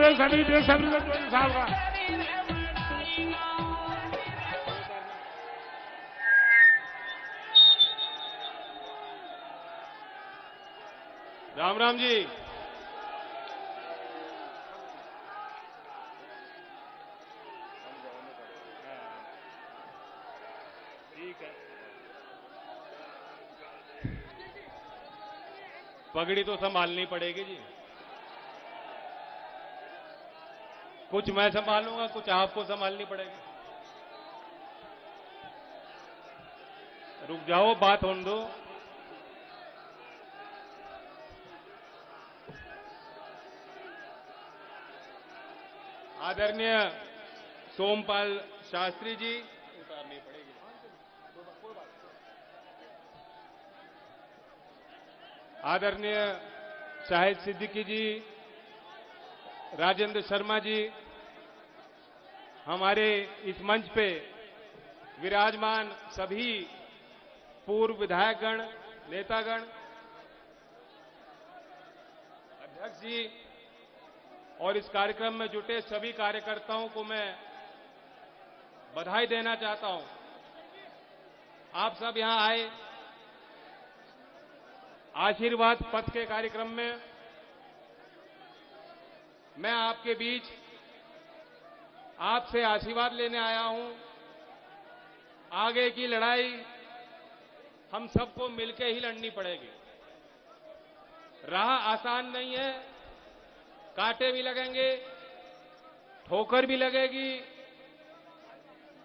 प्रदेश समिति साहब का। राम राम जी। ठीक है। पगड़ी तो संभालनी पड़ेगी जी। कुछ मैं संभालूंगा, कुछ आपको संभालनी पड़ेगी। रुक जाओ, बात होने दो। आदरणीय सोमपाल शास्त्री जी, उतारनी पड़ेगी। आदरणीय शाहिद सिद्दीकी जी, राजेंद्र शर्मा जी, हमारे इस मंच पे विराजमान सभी पूर्व विधायकगण, नेतागण, अध्यक्ष जी और इस कार्यक्रम में जुटे सभी कार्यकर्ताओं को मैं बधाई देना चाहता हूं। आप सब यहां आए आशीर्वाद पथ के कार्यक्रम में। मैं आपके बीच आपसे आशीर्वाद लेने आया हूं। आगे की लड़ाई हम सबको मिलकर ही लड़नी पड़ेगी। राह आसान नहीं है, कांटे भी लगेंगे, ठोकर भी लगेगी,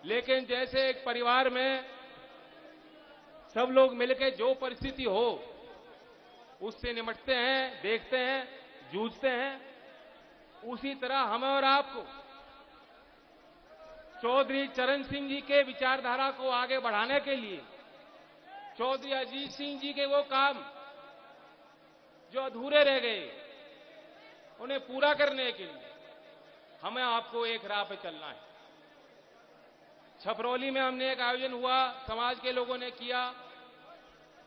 लेकिन जैसे एक परिवार में सब लोग मिलकर जो परिस्थिति हो उससे निपटते हैं, देखते हैं, जूझते हैं, उसी तरह हमें और आपको चौधरी चरण सिंह जी के विचारधारा को आगे बढ़ाने के लिए, चौधरी अजीत सिंह जी के वो काम जो अधूरे रह गए उन्हें पूरा करने के लिए हमें आपको एक राह पे चलना है। छपरौली में हमने एक आयोजन हुआ, समाज के लोगों ने किया।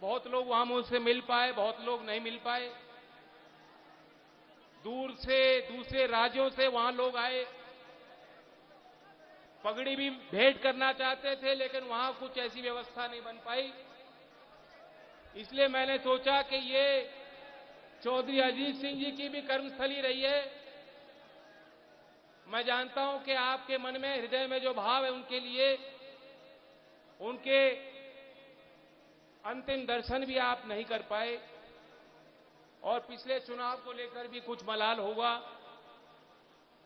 बहुत लोग वहां मुझसे मिल पाए, बहुत लोग नहीं मिल पाए। दूर से दूसरे राज्यों से वहां लोग आए, पगड़ी भी भेंट करना चाहते थे, लेकिन वहां कुछ ऐसी व्यवस्था नहीं बन पाई। इसलिए मैंने सोचा कि ये चौधरी अजीत सिंह जी की भी कर्मस्थली रही है। मैं जानता हूं कि आपके मन में, हृदय में जो भाव है उनके लिए, उनके अंतिम दर्शन भी आप नहीं कर पाए और पिछले चुनाव को लेकर भी कुछ मलाल होगा।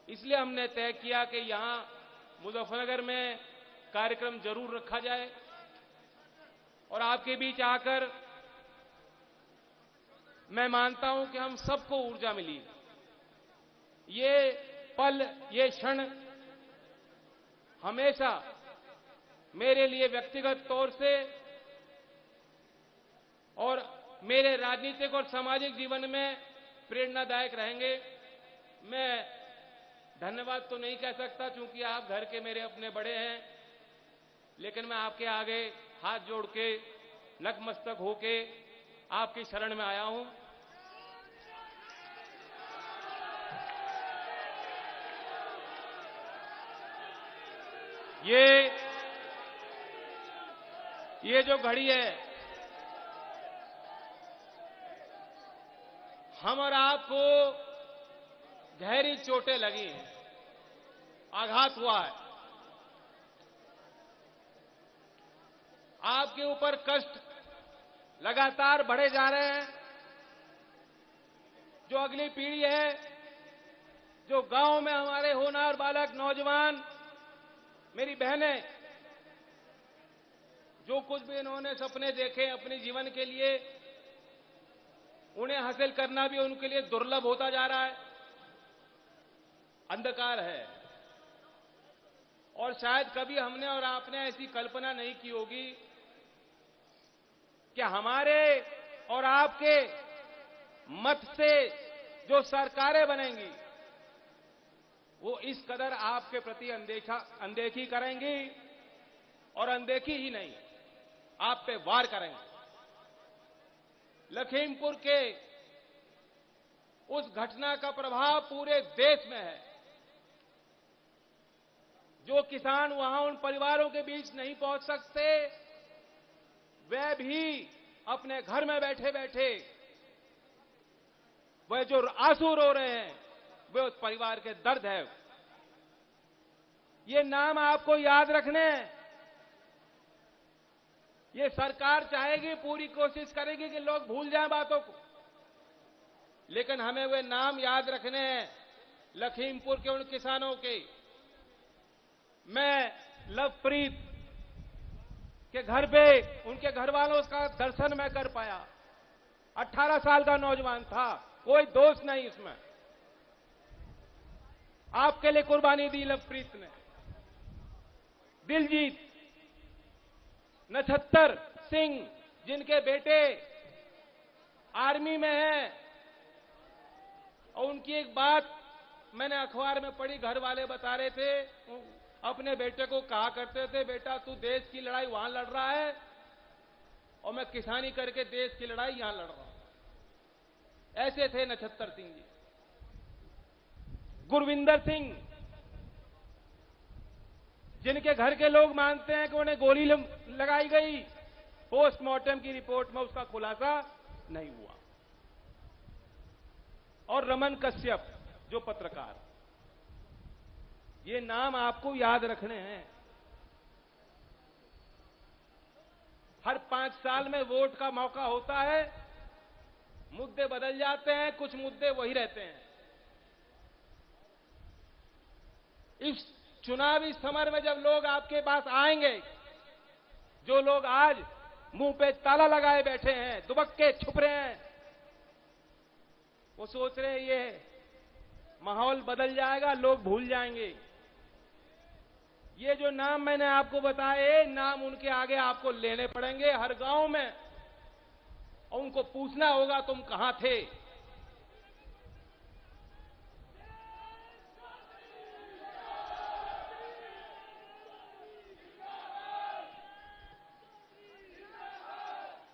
इसलिए हमने तय किया कि यहां मुजफ्फरनगर में कार्यक्रम जरूर रखा जाए और आपके बीच आकर मैं मानता हूं कि हम सबको ऊर्जा मिली। ये पल, ये क्षण हमेशा मेरे लिए व्यक्तिगत तौर से और मेरे राजनीतिक और सामाजिक जीवन में प्रेरणादायक रहेंगे। मैं धन्यवाद तो नहीं कह सकता क्योंकि आप घर के मेरे अपने बड़े हैं, लेकिन मैं आपके आगे हाथ जोड़ के, नतमस्तक होके आपकी शरण में आया हूं। ये जो घड़ी है, हम और आपको गहरी चोटें लगी हैं, आघात हुआ है, आपके ऊपर कष्ट लगातार बढ़े जा रहे हैं। जो अगली पीढ़ी है, जो गांव में हमारे होनहार बालक, नौजवान, मेरी बहनें, जो कुछ भी इन्होंने सपने देखे अपने जीवन के लिए, उन्हें हासिल करना भी उनके लिए दुर्लभ होता जा रहा है। अंधकार है और शायद कभी हमने और आपने ऐसी कल्पना नहीं की होगी कि हमारे और आपके मत से जो सरकारें बनेंगी वो इस कदर आपके प्रति अनदेखी करेंगी और अनदेखी ही नहीं, आप पे वार करेंगे। लखीमपुर के उस घटना का प्रभाव पूरे देश में है। जो किसान वहां उन परिवारों के बीच नहीं पहुंच सकते, वे भी अपने घर में बैठे बैठे वह जो आंसू रो रहे हैं, वे उस परिवार के दर्द है। ये नाम आपको याद रखने हैं। ये सरकार चाहेगी, पूरी कोशिश करेगी कि लोग भूल जाएं बातों को, लेकिन हमें वे नाम याद रखने हैं लखीमपुर के उन किसानों के। मैं लवप्रीत के घर पे उनके घर वालों का दर्शन मैं कर पाया। 18 साल का नौजवान था, कोई दोष नहीं इसमें। आपके लिए कुर्बानी दी लवप्रीत ने। दिलजीत, नछत्तर सिंह, जिनके बेटे आर्मी में हैं, और उनकी एक बात मैंने अखबार में पढ़ी, घर वाले बता रहे थे, अपने बेटे को कहा करते थे, बेटा तू देश की लड़ाई वहां लड़ रहा है और मैं किसानी करके देश की लड़ाई यहां लड़ रहा हूं। ऐसे थे नछत्तर सिंह जी। गुरविंदर सिंह, जिनके घर के लोग मानते हैं कि उन्हें गोली लगाई गई, पोस्टमार्टम की रिपोर्ट में उसका खुलासा नहीं हुआ। और रमन कश्यप, जो पत्रकार, ये नाम आपको याद रखने हैं। हर 5 साल में वोट का मौका होता है, मुद्दे बदल जाते हैं, कुछ मुद्दे वही रहते हैं। इस चुनावी समर में जब लोग आपके पास आएंगे, जो लोग आज मुंह पे ताला लगाए बैठे हैं, दुबक्के छुप रहे हैं, वो सोच रहे हैं ये माहौल बदल जाएगा, लोग भूल जाएंगे। ये जो नाम मैंने आपको बताए, नाम उनके आगे आपको लेने पड़ेंगे हर गांव में, और उनको पूछना होगा तुम कहां थे।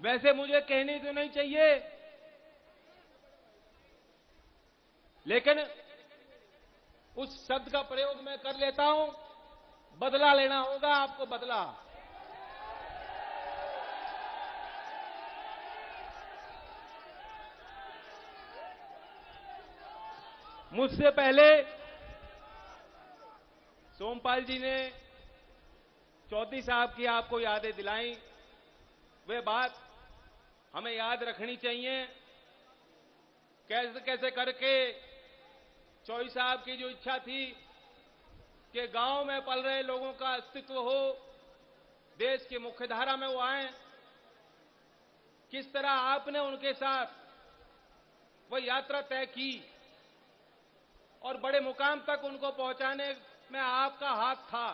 वैसे मुझे कहनी तो नहीं चाहिए, लेकिन उस शब्द का प्रयोग मैं कर लेता हूं। बदला लेना होगा आपको, बदला। मुझसे पहले सोमपाल जी ने चौधरी साहब की आपको यादें दिलाई। वे बात हमें याद रखनी चाहिए। कैसे कैसे करके चौधरी साहब की जो इच्छा थी कि गांव में पल रहे लोगों का अस्तित्व हो, देश की मुख्यधारा में वो आए, किस तरह आपने उनके साथ वह यात्रा तय की और बड़े मुकाम तक उनको पहुंचाने में आपका हाथ था।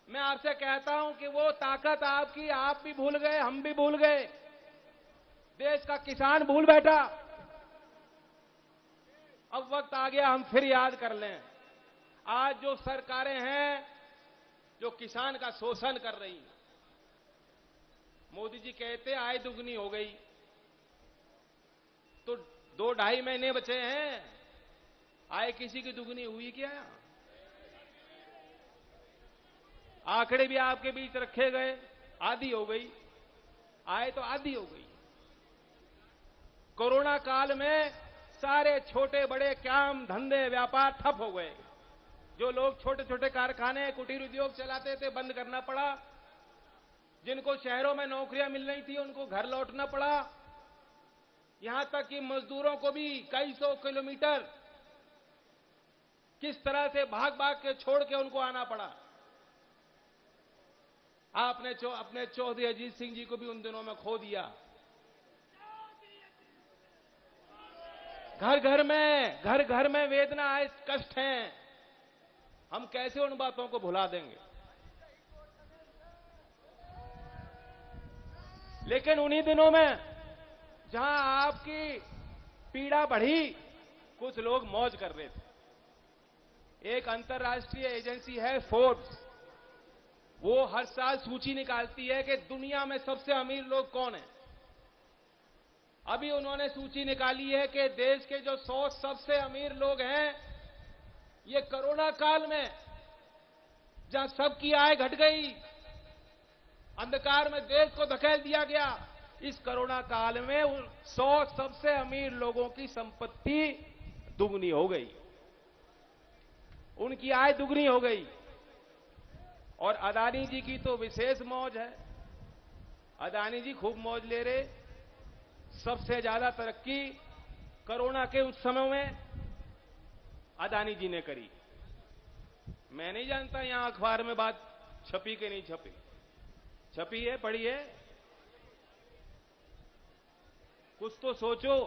मैं आपसे कहता हूं कि वो ताकत आपकी, आप भी भूल गए, हम भी भूल गए, देश का किसान भूल बैठा। अब वक्त आ गया हम फिर याद कर लें। आज जो सरकारें हैं जो किसान का शोषण कर रही, मोदी जी कहते आय दुगनी हो गई, तो 2-2.5 महीने बचे हैं, आय किसी की दुगनी हुई क्या? आंकड़े भी आपके बीच रखे गए, आधी हो गई, आय तो आधी हो गई। कोरोना काल में सारे छोटे बड़े काम धंधे व्यापार ठप हो गए। जो लोग छोटे छोटे कारखाने कुटीर उद्योग चलाते थे, बंद करना पड़ा। जिनको शहरों में नौकरियां मिल रही थी, उनको घर लौटना पड़ा। यहां तक कि मजदूरों को भी कई सौ किलोमीटर किस तरह से भाग भाग के छोड़ के उनको आना पड़ा। आपने अपने चौधरी अजीत सिंह जी को भी उन दिनों में खो दिया। घर घर में वेदना है, कष्ट हैं। हम कैसे उन बातों को भुला देंगे? लेकिन उन्हीं दिनों में जहां आपकी पीड़ा बढ़ी, कुछ लोग मौज कर रहे थे। एक अंतर्राष्ट्रीय एजेंसी है फोर्ब्स, वो हर साल सूची निकालती है कि दुनिया में सबसे अमीर लोग कौन हैं। अभी उन्होंने सूची निकाली है कि देश के जो 100 सबसे अमीर लोग हैं, ये कोरोना काल में जहां सबकी आय घट गई, अंधकार में देश को धकेल दिया गया, इस कोरोना काल में 100 सबसे अमीर लोगों की संपत्ति दुगनी हो गई, उनकी आय दुगनी हो गई। और अदानी जी की तो विशेष मौज है। अदानी जी खूब मौज ले रहे। सबसे ज्यादा तरक्की कोरोना के उस समय में अदानी जी ने करी। मैं नहीं जानता यहां अखबार में बात छपी कि नहीं छपी। छपी है, पढ़ी है? कुछ तो सोचो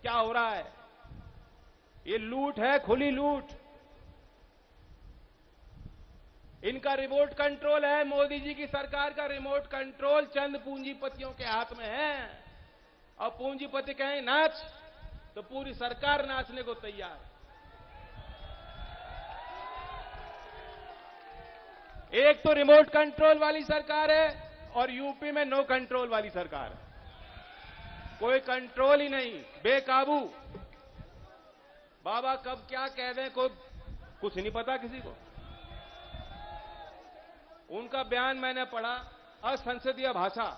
क्या हो रहा है। ये लूट है, खुली लूट। इनका रिमोट कंट्रोल है, मोदी जी की सरकार का रिमोट कंट्रोल चंद पूंजीपतियों के हाथ में है। और पूंजीपति कहें नाच तो पूरी सरकार नाचने को तैयार। एक तो रिमोट कंट्रोल वाली सरकार है और यूपी में नो कंट्रोल वाली सरकार है। कोई कंट्रोल ही नहीं, बेकाबू। बाबा कब क्या कह दें कोई कुछ नहीं पता किसी को। उनका बयान मैंने पढ़ा, असंसदीय भाषा,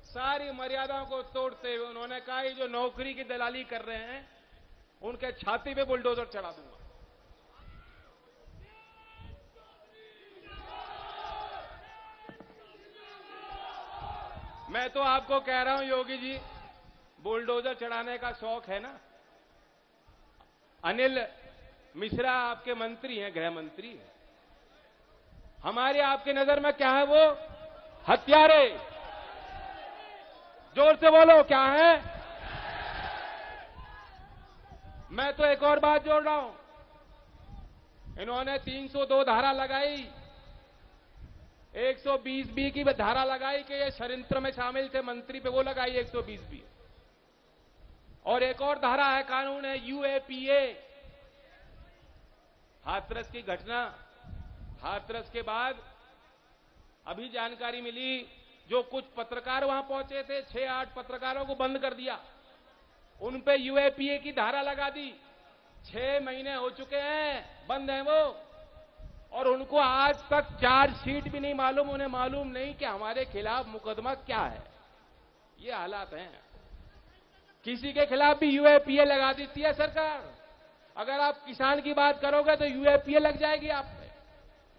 सारी मर्यादाओं को तोड़ते हुए उन्होंने कहा ये जो नौकरी की दलाली कर रहे हैं उनके छाती पे बुलडोजर चढ़ा दूंगा। मैं तो आपको कह रहा हूं योगी जी, बुलडोजर चढ़ाने का शौक है ना। अनिल मिश्रा आपके मंत्री हैं, गृह मंत्री हैं। हमारे आपकी नजर में क्या है वो? हत्यारे। जोर से बोलो क्या है? मैं तो एक और बात जोड़ रहा हूं। इन्होंने 302 धारा लगाई, 120B की धारा लगाई कि ये षड्यंत्र में शामिल थे मंत्री पे, वो लगाई 120B। और एक और धारा है, कानून है UAPA। हाथरस की घटना, हाथरस के बाद अभी जानकारी मिली, जो कुछ पत्रकार वहां पहुंचे थे, 6-8 पत्रकारों को बंद कर दिया। उन पे UAPA की धारा लगा दी। 6 महीने हो चुके हैं, बंद है वो। और उनको आज तक चार्जशीट भी नहीं मालूम। उन्हें मालूम नहीं कि हमारे खिलाफ मुकदमा क्या है। ये हालात हैं। किसी के खिलाफ भी UAPA लगा देती है सरकार। अगर आप किसान की बात करोगे तो UAPA लग जाएगी आप पे।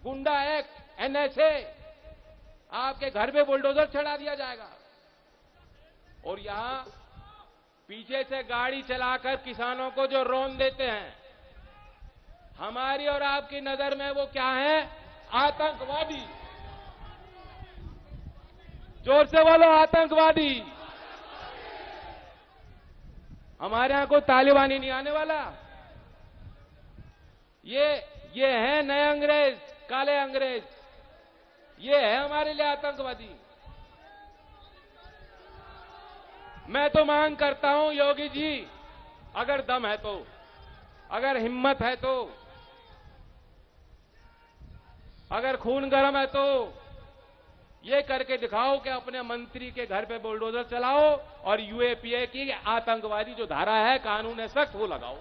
गुंडा एक्ट, NSA, आपके घर पे बुलडोजर चढ़ा दिया जाएगा। और यहां पीछे से गाड़ी चलाकर किसानों को जो रौंद देते हैं, हमारी और आपकी नजर में वो क्या है? आतंकवादी। जोर से बोलो, आतंकवादी। हमारे यहां कोई तालिबानी नहीं आने वाला। ये है नए अंग्रेज, काले अंग्रेज। ये है हमारे लिए आतंकवादी। मैं तो मांग करता हूं योगी जी, अगर दम है तो, अगर हिम्मत है तो, अगर खून गर्म है तो ये करके दिखाओ कि अपने मंत्री के घर पे बुलडोजर चलाओ और UAPA की आतंकवादी जो धारा है, कानून है सख्त, वो लगाओ।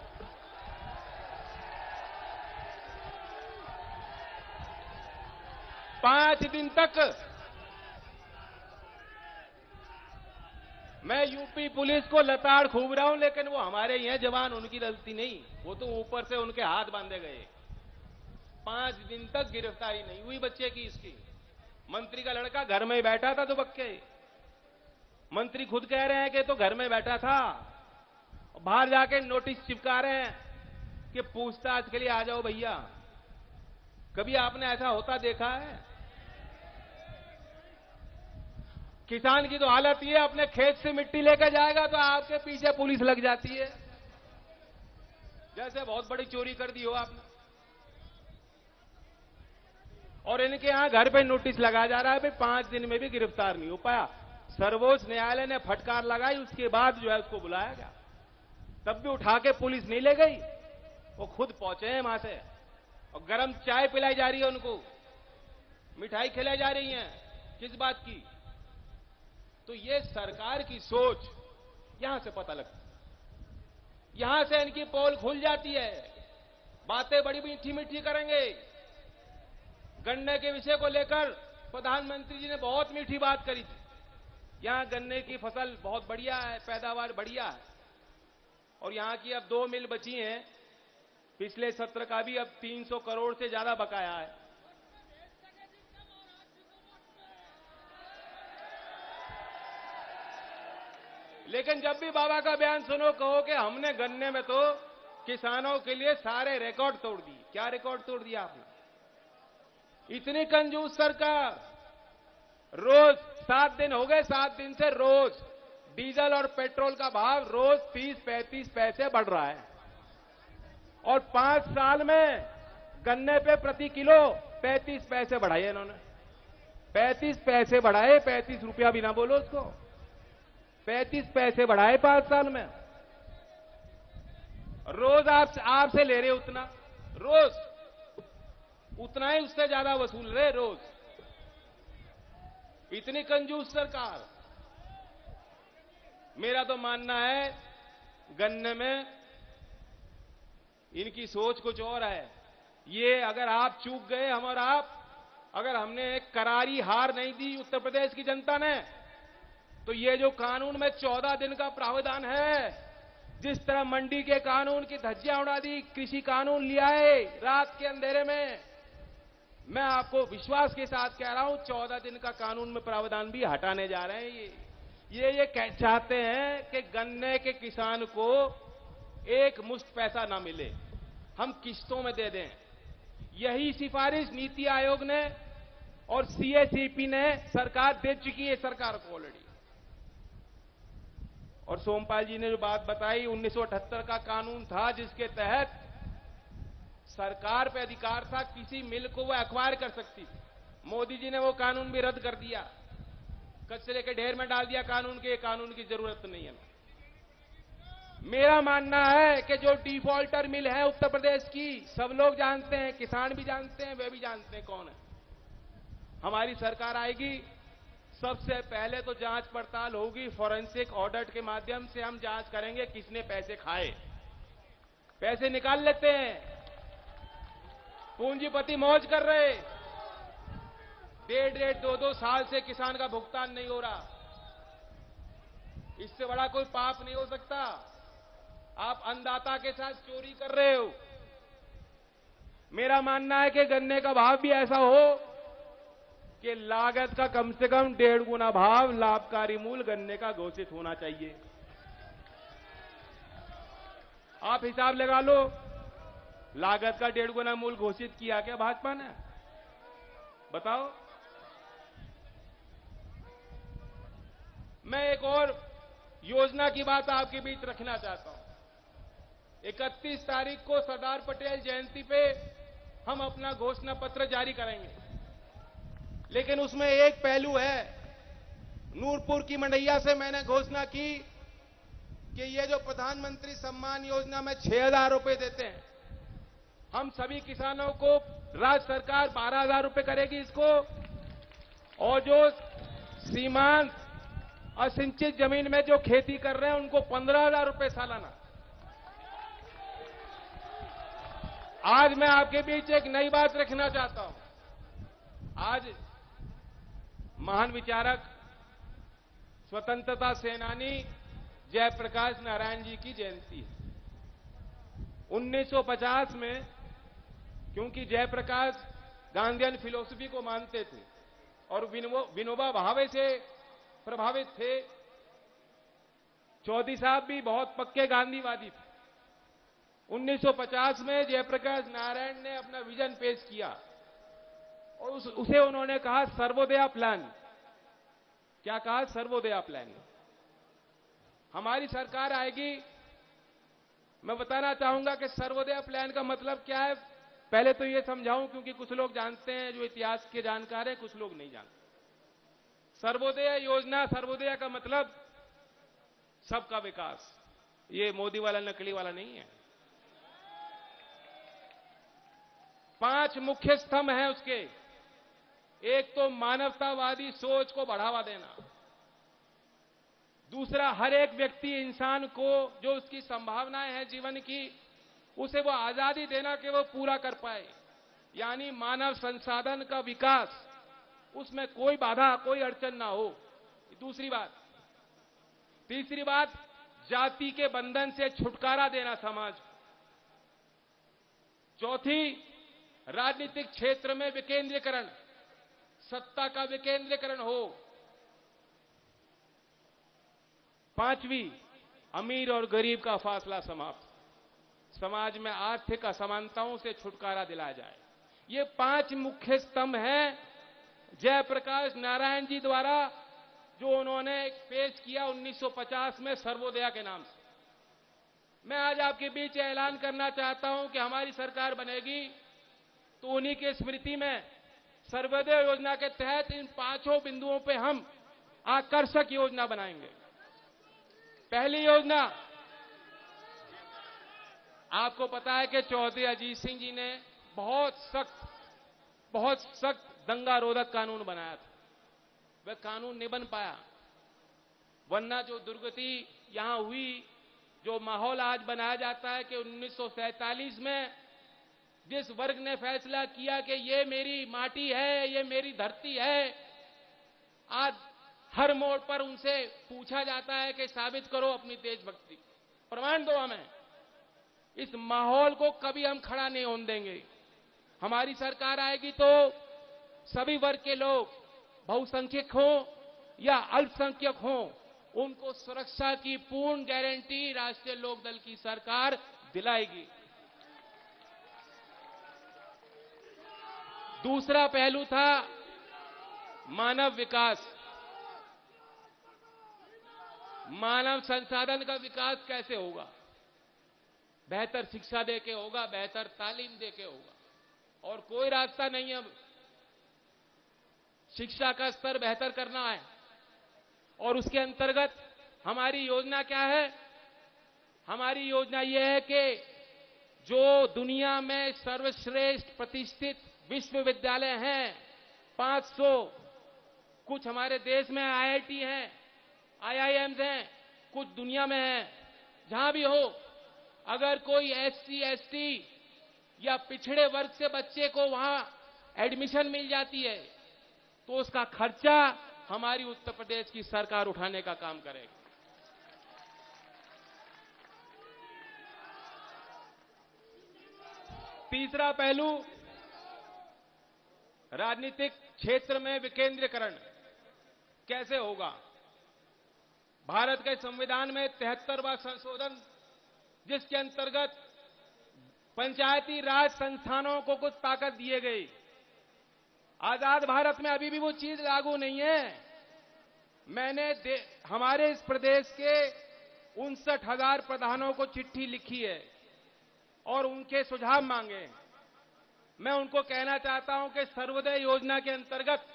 पांच दिन तक मैं यूपी पुलिस को लताड़ खूब रहा हूं, लेकिन वो हमारे ही हैं जवान, उनकी गलती नहीं। वो तो ऊपर से उनके हाथ बांधे गए। 5 दिन तक गिरफ्तारी नहीं हुई बच्चे की। इसकी मंत्री का लड़का घर में ही बैठा था दुबक्के। मंत्री खुद कह रहे हैं कि तो घर में बैठा था, बाहर जाके नोटिस चिपका रहे हैं कि पूछताछ के लिए आ जाओ भैया। कभी आपने ऐसा होता देखा है? किसान की तो हालत ये, अपने खेत से मिट्टी लेकर जाएगा तो आपके पीछे पुलिस लग जाती है, जैसे बहुत बड़ी चोरी कर दी हो आपने। और इनके यहां घर पे नोटिस लगा जा रहा है, भाई 5 दिन में भी गिरफ्तार नहीं हो पाया। सर्वोच्च न्यायालय ने फटकार लगाई, उसके बाद जो है उसको बुलाया गया, तब भी उठा के पुलिस नहीं ले गई। वो खुद पहुंचे हैं वहां से, और गर्म चाय पिलाई जा रही है उनको, मिठाई खिलाई जा रही है। किस बात की? तो ये सरकार की सोच यहां से पता लगता, यहां से इनकी पोल खुल जाती है। बातें बड़ी मीठी मीठी करेंगे। गन्ने के विषय को लेकर प्रधानमंत्री जी ने बहुत मीठी बात करी थी। यहां गन्ने की फसल बहुत बढ़िया है, पैदावार बढ़िया है, और यहां की अब 2 मिल बची हैं। पिछले सत्र का भी अब 300 करोड़ से ज्यादा बकाया है। लेकिन जब भी बाबा का बयान सुनो, कहो कि हमने गन्ने में तो किसानों के लिए सारे रिकॉर्ड तोड़ दिए। क्या रिकॉर्ड तोड़ दिया आपने? इतनी कंजूस सरकार। रोज 7 दिन हो गए, 7 दिन से रोज डीजल और पेट्रोल का भाव रोज 30-35 पैसे बढ़ रहा है, और 5 साल में गन्ने पे प्रति किलो 35 पैसे बढ़ाए इन्होंने। 35 पैसे बढ़ाए, 35 रुपया भी ना बोलो उसको, 35 पैसे बढ़ाए 5 साल में। रोज आपसे ले रहे उतना, रोज उतना ही उससे ज्यादा वसूल रहे रोज। इतनी कंजूस सरकार। मेरा तो मानना है गन्ने में इनकी सोच कुछ और है। ये अगर आप चूक गए, हम और आप, अगर हमने एक करारी हार नहीं दी उत्तर प्रदेश की जनता ने, तो ये जो कानून में 14 दिन का प्रावधान है, जिस तरह मंडी के कानून की धज्जियां उड़ा दी, कृषि कानून लिया है रात के अंधेरे में, मैं आपको विश्वास के साथ कह रहा हूं 14 दिन का कानून में प्रावधान भी हटाने जा रहे हैं। ये चाहते हैं कि गन्ने के किसान को एक मुश्त पैसा ना मिले, हम किस्तों में दे दें। यही सिफारिश नीति आयोग ने और सीएसीपी ने सरकार दे चुकी है सरकार को ऑलरेडी। और सोमपाल जी ने जो बात बताई, 1978 का कानून था जिसके तहत सरकार पे अधिकार था, किसी मिल को वो एक्वायर कर सकती थी। मोदी जी ने वो कानून भी रद्द कर दिया, कचरे के ढेर में डाल दिया कानून के। कानून की जरूरत नहीं है। मेरा मानना है कि जो डिफॉल्टर मिल है उत्तर प्रदेश की, सब लोग जानते हैं, किसान भी जानते हैं, वे भी जानते हैं कौन है। हमारी सरकार आएगी, सबसे पहले तो जांच पड़ताल होगी, फॉरेंसिक ऑडिट के माध्यम से हम जांच करेंगे किसने पैसे खाए। पैसे निकाल लेते हैं, पूंजीपति मौज कर रहे, 1.5-2 साल से किसान का भुगतान नहीं हो रहा। इससे बड़ा कोई पाप नहीं हो सकता। आप अन्नदाता के साथ चोरी कर रहे हो। मेरा मानना है कि गन्ने का भाव भी ऐसा हो कि लागत का कम से कम 1.5 गुना भाव लाभकारी मूल्य गन्ने का घोषित होना चाहिए। आप हिसाब लगा लो, लागत का 1.5 गुना मूल्य घोषित किया क्या भाजपा ने? बताओ। मैं एक और योजना की बात आपके बीच रखना चाहता हूं। 31 तारीख को सरदार पटेल जयंती पे हम अपना घोषणा पत्र जारी करेंगे, लेकिन उसमें एक पहलू है। नूरपुर की मंडैया से मैंने घोषणा की कि ये जो प्रधानमंत्री सम्मान योजना में 6,000 रुपए देते हैं, हम सभी किसानों को राज्य सरकार 12,000 रुपए करेगी इसको, और जो सीमांत असिंचित जमीन में जो खेती कर रहे हैं उनको 15,000 रुपए सालाना। आज मैं आपके बीच एक नई बात रखना चाहता हूं। आज महान विचारक, स्वतंत्रता सेनानी जयप्रकाश नारायण जी की जयंती है। 1950 में, क्योंकि जयप्रकाश गांधीयन फिलॉसफी को मानते थे और विनोबा भावे से प्रभावित थे, चौधरी साहब भी बहुत पक्के गांधीवादी थे। 1950 में जयप्रकाश नारायण ने अपना विजन पेश किया और उसे उन्होंने कहा सर्वोदया प्लान। क्या कहा? सर्वोदया प्लान। हमारी सरकार आएगी, मैं बताना चाहूंगा कि सर्वोदया प्लान का मतलब क्या है। पहले तो ये समझाऊं, क्योंकि कुछ लोग जानते हैं, जो इतिहास के जानकार हैं, कुछ लोग नहीं जानते। सर्वोदय योजना, सर्वोदय का मतलब सबका विकास। ये मोदी वाला नकली वाला नहीं है। 5 मुख्य स्तंभ हैं उसके। एक तो मानवतावादी सोच को बढ़ावा देना, दूसरा, हर एक व्यक्ति इंसान को जो उसकी संभावनाएं हैं जीवन की, उसे वो आजादी देना कि वो पूरा कर पाए, यानी मानव संसाधन का विकास, उसमें कोई बाधा, कोई अड़चन ना हो। दूसरी बात। तीसरी बात, जाति के बंधन से छुटकारा देना समाज को। चौथी, राजनीतिक क्षेत्र में विकेंद्रीकरण, सत्ता का विकेंद्रीकरण हो। पांचवी, अमीर और गरीब का फासला समाप्त, समाज में आर्थिक असमानताओं से छुटकारा दिलाया जाए। ये 5 मुख्य स्तंभ हैं जयप्रकाश नारायण जी द्वारा, जो उन्होंने पेश किया 1950 में सर्वोदया के नाम से। मैं आज आपके बीच ऐलान करना चाहता हूं कि हमारी सरकार बनेगी तो उन्हीं की स्मृति में सर्वोदय योजना के तहत इन 5 बिंदुओं पे हम आकर्षक योजना बनाएंगे। पहली योजना, आपको पता है कि चौधरी अजीत सिंह जी ने बहुत सख्त दंगा रोधक कानून बनाया था। वह कानून नहीं बन पाया, वरना जो दुर्गति यहां हुई, जो माहौल आज बनाया जाता है कि 1947 में जिस वर्ग ने फैसला किया कि ये मेरी माटी है, ये मेरी धरती है, आज हर मोड़ पर उनसे पूछा जाता है कि साबित करो अपनी देशभक्ति, प्रमाण दो हमें। इस माहौल को कभी हम खड़ा नहीं होने देंगे। हमारी सरकार आएगी तो सभी वर्ग के लोग, बहुसंख्यक हों या अल्पसंख्यक हों, उनको सुरक्षा की पूर्ण गारंटी राष्ट्रीय लोकदल की सरकार दिलाएगी। दूसरा पहलू था मानव विकास। मानव संसाधन का विकास कैसे होगा? बेहतर शिक्षा देके होगा, बेहतर तालीम देके होगा, और कोई रास्ता नहीं। अब शिक्षा का स्तर बेहतर करना है, और उसके अंतर्गत हमारी योजना क्या है? हमारी योजना यह है कि जो दुनिया में सर्वश्रेष्ठ प्रतिष्ठित विश्वविद्यालय हैं, 500, कुछ हमारे देश में IIT हैं, IIMs हैं, कुछ दुनिया में हैं, जहां भी हो, अगर कोई SC ST या पिछड़े वर्ग से बच्चे को वहां एडमिशन मिल जाती है तो उसका खर्चा हमारी उत्तर प्रदेश की सरकार उठाने का काम करेगी। तीसरा पहलू, राजनीतिक क्षेत्र में विकेंद्रीकरण कैसे होगा? भारत के संविधान में 73वां संशोधन, जिसके अंतर्गत पंचायती राज संस्थानों को कुछ ताकत दिए गई। आजाद भारत में अभी भी वो चीज लागू नहीं है। मैंने हमारे इस प्रदेश के 59,000 प्रधानों को चिट्ठी लिखी है और उनके सुझाव मांगे। मैं उनको कहना चाहता हूं कि सर्वोदय योजना के अंतर्गत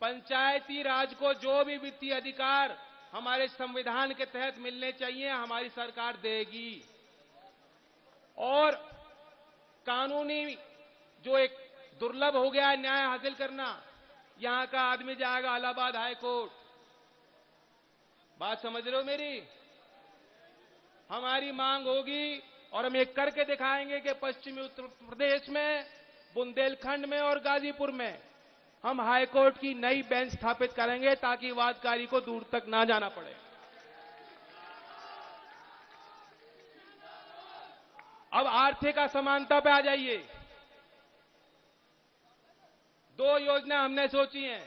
पंचायती राज को जो भी वित्तीय अधिकार हमारे संविधान के तहत मिलने चाहिए, हमारी सरकार देगी। और कानूनी जो एक दुर्लभ हो गया है न्याय हासिल करना, यहां का आदमी जाएगा इलाहाबाद हाई कोर्ट। बात समझ रहे हो मेरी? हमारी मांग होगी और हम ये करके दिखाएंगे कि पश्चिमी उत्तर प्रदेश में, बुंदेलखंड में और गाजीपुर में हम हाई कोर्ट की नई बेंच स्थापित करेंगे ताकि वादकारी को दूर तक ना जाना पड़े। अब आर्थिक असमानता पे आ जाइए। 2 योजना हमने सोची हैं।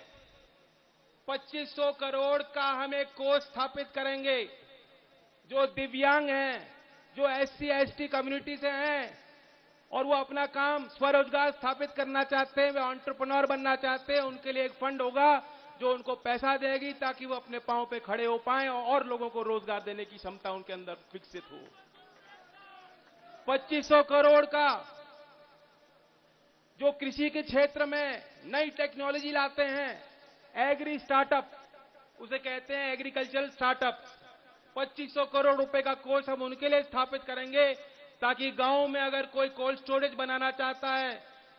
2500 करोड़ का हम एक कोष स्थापित करेंगे। जो दिव्यांग हैं, जो SC ST कम्युनिटी से हैं और वो अपना काम स्वरोजगार स्थापित करना चाहते हैं, वे एंटरप्रेन्योर बनना चाहते हैं, उनके लिए एक फंड होगा जो उनको पैसा देगी ताकि वो अपने पांव पे खड़े हो पाएं और लोगों को रोजगार देने की क्षमता उनके अंदर विकसित हो। 2500 करोड़ का जो कृषि के क्षेत्र में नई टेक्नोलॉजी लाते हैं, एग्री स्टार्टअप, उसे कहते हैं एग्रीकल्चरल स्टार्टअप, 2500 करोड़ रुपए का कोष हम उनके लिए स्थापित करेंगे ताकि गांव में अगर कोई कोल्ड स्टोरेज बनाना चाहता है,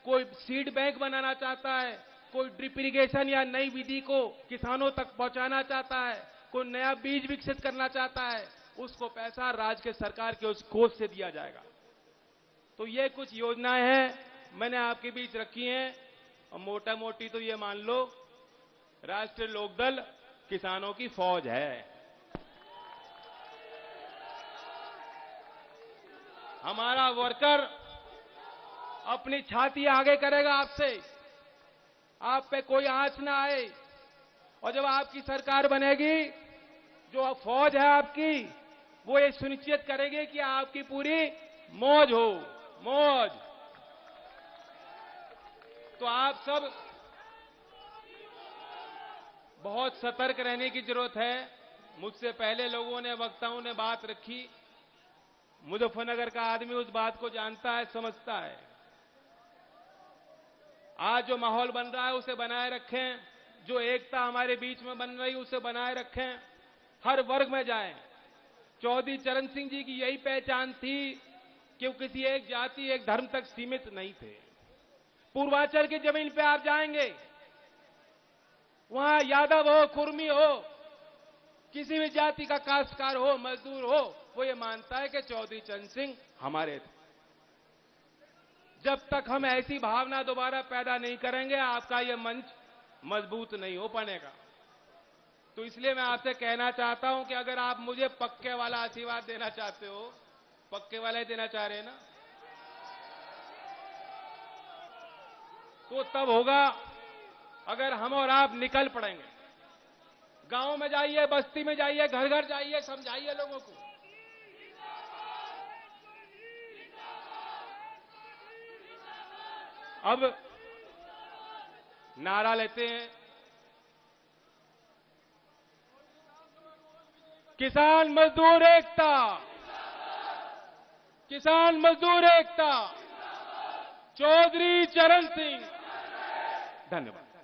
कोई सीड बैंक बनाना चाहता है, कोई ड्रिप इरिगेशन या नई विधि को किसानों तक पहुंचाना चाहता है, कोई नया बीज विकसित करना चाहता है, उसको पैसा राज्य के सरकार के उस कोष से दिया जाएगा। तो ये कुछ योजनाएं हैं मैंने आपके बीच रखी हैं, और मोटा मोटी तो ये मान लो राष्ट्रीय लोकदल किसानों की फौज है। हमारा वर्कर अपनी छाती आगे करेगा आपसे, आप पे कोई आंच ना आए, और जब आपकी सरकार बनेगी, जो फौज है आपकी, वो ये सुनिश्चित करेगी कि आपकी पूरी मौज हो, मौज। तो आप सब बहुत सतर्क रहने की जरूरत है। मुझसे पहले लोगों ने, वक्ताओं ने बात रखी, मुजफ्फरनगर का आदमी उस बात को जानता है, समझता है। आज जो माहौल बन रहा है उसे बनाए रखें, जो एकता हमारे बीच में बन रही उसे बनाए रखें, हर वर्ग में जाएं। चौधरी चरण सिंह जी की यही पहचान थी कि वो किसी एक जाति, एक धर्म तक सीमित नहीं थे। पूर्वांचल की जमीन पे आप जाएंगे, वहां यादव हो, कुर्मी हो, किसी भी जाति का काश्तकार हो, मजदूर हो, वो ये मानता है कि चौधरी चरण सिंह हमारे थे। जब तक हम ऐसी भावना दोबारा पैदा नहीं करेंगे, आपका ये मंच मजबूत नहीं हो पाएगा। तो इसलिए मैं आपसे कहना चाहता हूं कि अगर आप मुझे पक्के वाला आशीर्वाद देना चाहते हो, पक्के वाला ही देना चाह रहे हैं ना, तो तब होगा अगर हम और आप निकल पड़ेंगे। गांव में जाइए, बस्ती में जाइए, घर घर जाइए, समझाइए लोगों को। अब नारा लेते हैं, किसान मजदूर एकता, किसान मजदूर एकता, चौधरी चरण सिंह। धन्यवाद।